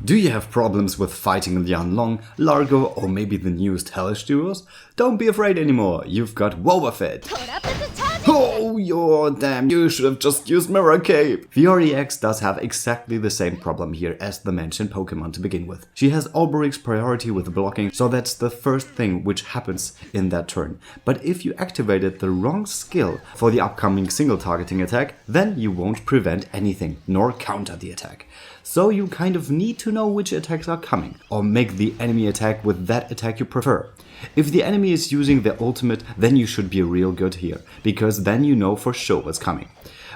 Do you have problems with fighting Lian Long, Largo, or maybe the newest Hellish duos? Don't be afraid anymore, you've got Wobbuffet! Oh, you're damn, you should have just used Mirror Cape! Fiore Ex does have exactly the same problem here as the mentioned Pokemon to begin with. She has Olberic's priority with blocking, so that's the first thing which happens in that turn. But if you activated the wrong skill for the upcoming single targeting attack, then you won't prevent anything, nor counter the attack. So you kind of need to know which attacks are coming, or make the enemy attack with that attack you prefer. If the enemy is using their ultimate, then you should be real good here, because then you know for sure what's coming.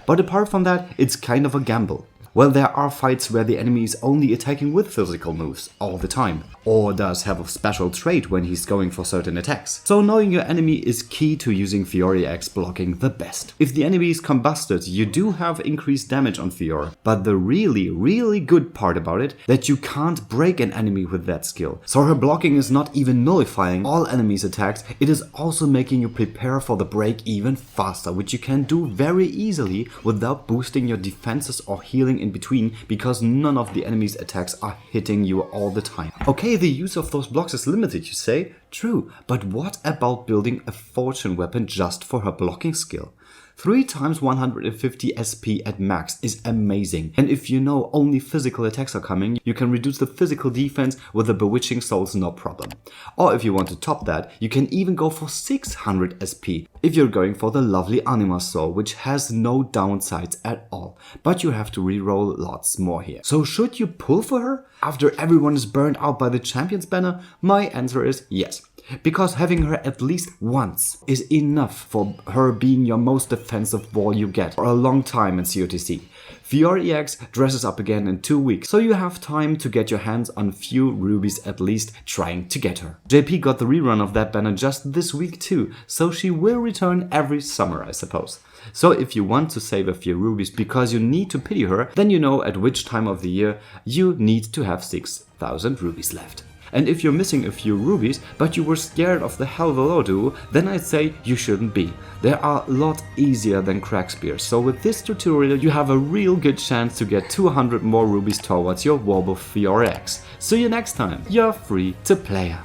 But apart from that, it's kind of a gamble. Well, there are fights where the enemy is only attacking with physical moves all the time, or does have a special trait when he's going for certain attacks. So knowing your enemy is key to using Fiore Ex blocking the best. If the enemy is combusted, you do have increased damage on Fiore, but the really good part about it, that you can't break an enemy with that skill. So her blocking is not even nullifying all enemies' attacks, it is also making you prepare for the break even faster, which you can do very easily without boosting your defenses or healing in between, because none of the enemy's attacks are hitting you all the time. Okay, the use of those blocks is limited, you say? True, but what about building a fortune weapon just for her blocking skill? 3 times 150 SP at max is amazing, and if you know only physical attacks are coming, you can reduce the physical defense with the Bewitching Souls no problem. Or if you want to top that, you can even go for 600 SP if you're going for the lovely Anima Soul, which has no downsides at all, but you have to reroll lots more here. So should you pull for her after everyone is burned out by the Champions banner? My answer is yes. Because having her at least once is enough for her being your most defensive wall you get for a long time in COTC. Fiore Ex dresses up again in 2 weeks, so you have time to get your hands on few rubies at least trying to get her. JP got the rerun of that banner just this week too, so she will return every summer, I suppose. So if you want to save a few rubies because you need to pity her, then you know at which time of the year you need to have 6,000 rubies left. And if you're missing a few rubies, but you were scared of the Helvelo duo, then I'd say you shouldn't be. They are a lot easier than Crack Spears, so with this tutorial you have a real good chance to get 200 more rubies towards your Wobbuff Fiore Ex. See you next time, you're free to play her.